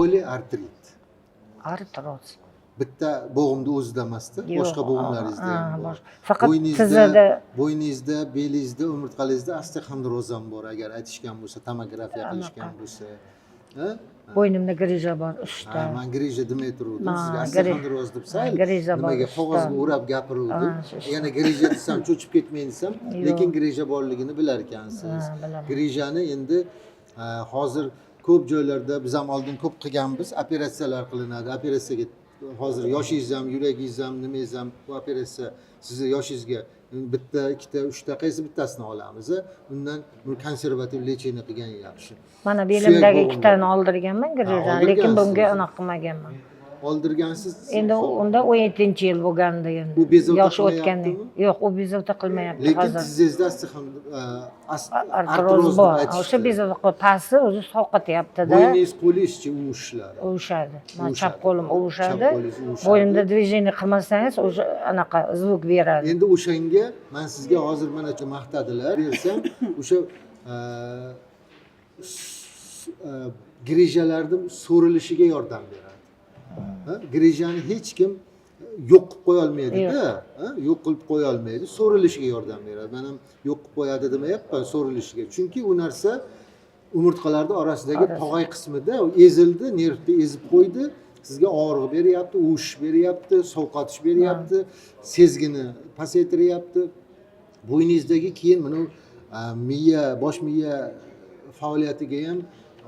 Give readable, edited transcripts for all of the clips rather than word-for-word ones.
poliartrit. Artroz. Bitta bo'g'imni o'zida emasda, boshqa bo'g'imlaringizda ham bor. Faqat tizada, bo'yningizda, belingizda, umurtqalaringizda osteoxondroz ham bor agar aytishgan bo'lsa, tomografiya qilishgan bo'lsa. bo'ynimda grija bor 3 ta. Men grija demay turuvdim. Sizga osteoxondroz deb sal nimaga qog'ozga o'rab gapiruvdim. Yana grija desam cho'chib ketmayman desam, lekin grija borligini bilar ekansiz. Grijani endi hozir ko'p joylarda biz ham oldin ko'p qilganmiz, operatsiyalar qilinadi. Operatsiyaga hozir yoshingiz ham, yuragingiz ham, nimangiz ham bu operatsiya sizni yoshingizga bitta, ikkita, uchta qaysi bittasini olamiz. Undan konservativ lecheniya qilgan yaxshi. Mana belimdagi ikkitani oldirganman grijani, lekin bunga anaqa qilmaganman. Oldirgansiz. Endi unda 17-yil bo'lganda endi. Bu bezovta yoshi o'tgandan. Yo'q, u bezovta qilmayapti hozir. Lekin tizingizda artroz bor. O'sha bezovta pasti o'zi sovqotyapti-da. Bo'yningiz, qo'lingiz-chi uvushadi. Uvushadi. Men chap qo'lim uvushadi. Bo'yimda движение qilmasangiz o'sha anaqa zvuk beradi. Endi o'shanga men sizga hozir mana shu maqtadilar bersam, o'sha grijalarning so'rilishiga yordam beradi. Grijani hech kim yo'q qilib qo'ya olmaydi-da, yo'q qilib qo'ya olmaydi, so'rilishiga yordam beradi. Men ham yo'q qilib qo'yadi demayapman, so'rilishiga. Chunki u narsa umurtqalarning orasidagi tog'ay qismida ezildi, nervni ezib qo'ydi, sizga og'riq beryapti, uvush beryapti, sovqotish beryapti, sezgini pasaytiryapti. Bo'yningizdagi keyin mana miya, bosh miya faoliyatiga ham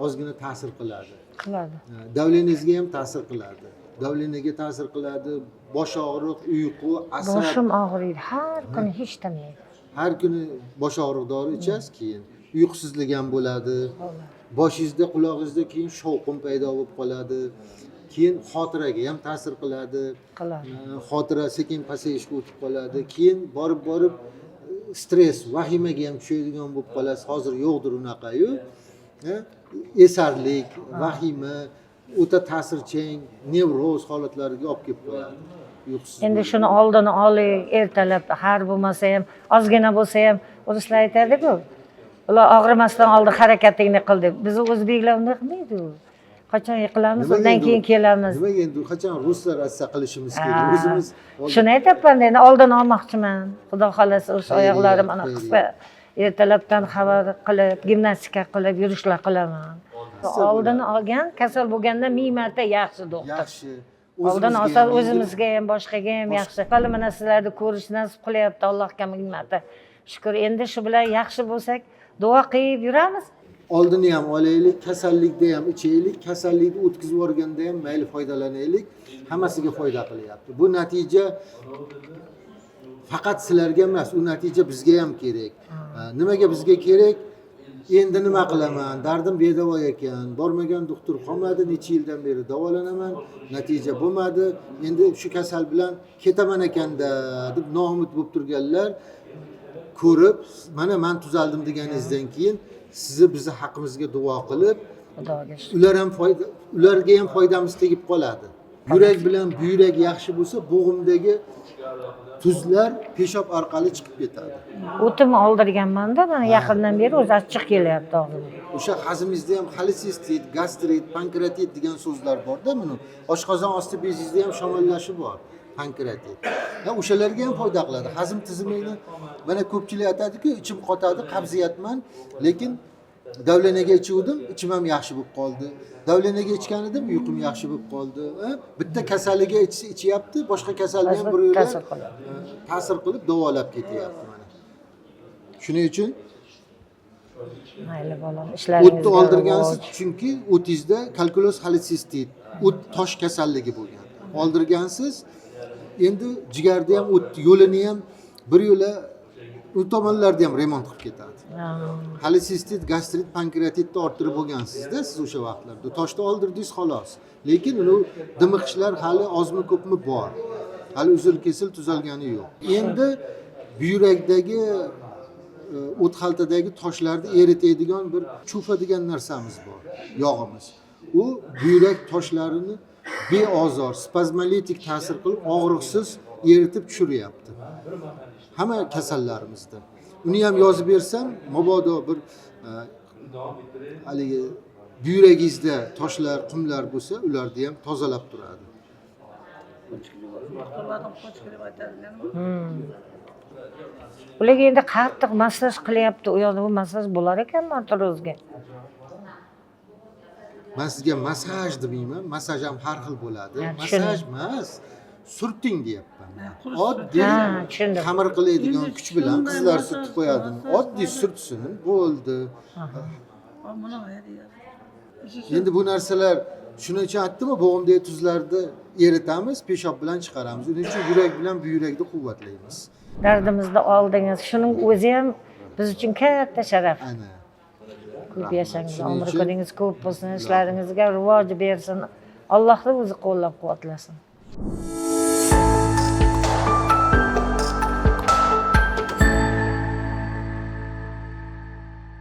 ozgina ta'sir qiladi. Davleningizga ham ta'sir qiladi. Davleniyaga ta'sir qiladi. Bosh og'riq, uyqu, asab. Boshim og'riydi, har kuni hech tinmaydi. Har kuni bosh og'riq dori ichasiz, keyin uyqusizlik ham bo'ladi. Boshingizda, qulog'ingizda keyin shovqin paydo bo'lib qoladi. Keyin xotiraga ham ta'sir qiladi. Xotira sekin pasayishga o'tib qoladi. Keyin borib stress, vahimaga ham tushadigan bo'lib qolasiz. Hozir yo'qdir unaqa-yu. Esarlik, vahima, o'ta ta'sirchang, nevroz holatlariga olib kelib qo'yadi. Endi shuni oldini oling, ertalab har bo'lmasa ham, ozgina bo'lsa ham, ruslar aytadi-ku. Ular og'rimasdan oldin harakatingni qil deb. Biz o'zbeklar unday qilmaydi-ku. Qachon yiqilamiz, undan keyin kelamiz. Nimaga endi qachon ruslar assa qilishimiz kerak? O'zimiz shuni aytayapman, endi oldin olmoqchiman. Xudo xolasa o'sha oyoqlarim ana qisqa ertalabdan xabar qilib, gimnastika qilib, yurishlar qilaman. Oldin olgan, kasal bo'lganda 1000 marta yaxshi doktor. Yaxshi. Oldin olsa o'zimizga ham, boshqaga ham yaxshi. Hali mana sizlarni ko'rish nasib qilyapti, Allohga ming marta shukr. Endi shu bilan yaxshi bo'lsak, duo qilib yuramiz. Oldini ham olaylik, kasallikda ham ichaylik, kasallikni o'tkazib yuborganda ham mayli foydalanaylik. Hammasiga foyda qilyapti. Bu natija faqat sizlarga emas, u natija bizga ham kerak. Nimaga bizga kerak? Endi nima qilaman? Dardim bedavo ekan. Bormagan doktor qolmadi, necha yildan beri davolanaman, natija bo'lmadi. Endi shu kasal bilan ketaman ekanda deb noumid bo'lib turganlar ko'rib, mana men tuzaldim deganingizdan keyin sizni bizni haqimizga duo qilib, ularga ham foydamiz tegib qoladi. Yurak bilan buyrak yaxshi bo'lsa, bo'g'imdagi tuzlar peshob orqali chiqib ketadi. O'tim oldirganman-da, mana yaqindan beri o'zi achchiq kelyapti og'zimga. O'sha hazmingizda ham xolesistit, gastrit, pankreatit degan so'zlar bor-da, buni. Oshqozon osti bezingizda ham shamollashi bor, pankreatit. O'shalarga ham foyda qiladi. Hazm tizimini mana ko'pchilik aytadi-ku, ichim qotadi, qabziyatman, lekin davleniyaga ichuvdim, ichim ham yaxshi bo'lib qoldi. Davleniyaga ichgan edim, uyqum yaxshi bo'lib qoldi. Bitta kasalliga ichyapti, boshqa kasalga ham bir ta'sir qilib davolab ketyapti mana. Shuning uchun mayli bolam, ishlaringiz o'tni oldirgansiz, chunki o'tingizda kalkuloz xolesistit, o't tosh kasalligi bo'lgan. Oldirgansiz, endi jigarda ham o't yo'lini ham bir yo'la u tomonlarda ham remont qilib ketadi. Xolesistit, gastrit, pankreatitni orttirib bo'lgansizda siz o'sha vaqtlarda. Toshni oldirdingiz xolos. Lekin uni dimiqishlar hali ozmi ko'pmi bor. Hali uzil-kesil tuzalgani yo'q. Endi buyrakdagi o't xaltadagi toshlarni eritadigan bir chufa degan narsamiz bor, yog'imiz. U buyrak toshlarini beozor, spazmolitik ta'sir qilib, og'riqsiz eritib tushiryapti. Hamma kasallarimizda. Uni ham yozib bersam, mabodo bir haligi buyuragingizda toshlar, qumlar bo'lsa, ularni ham tozalab turadi. Ularga endi qattiq massaj qilyapti, u yoqda bu massaj bo'lar ekanmi artrozga? Men sizga masaj demayman, masaj ham har xil bo'ladi. Ha, Masaj emas, surting deyapman. Oddiy Ha, tushundim. xamir qiladigan kuch bilan qizlar surtib qo'yadi. Oddiy surtsin, bo'ldi. Endi bu narsalar shuning uchun aytdimmi, bo'g'imdagi tuzlarni eritamiz, peshob bilan chiqaramiz. Uning uchun yurak bilan buyrakni quvvatlaymiz. Dardimizni oldingiz. Shuning o'zi ham biz uchun katta sharaf. Ana. Ko'p yashangiz, Shuning umr uchun- ko'ringiz ko'p bo'lsin, ishlaringizga rivoj bersin. Allohning o'zi qo'llab-quvvatlasin.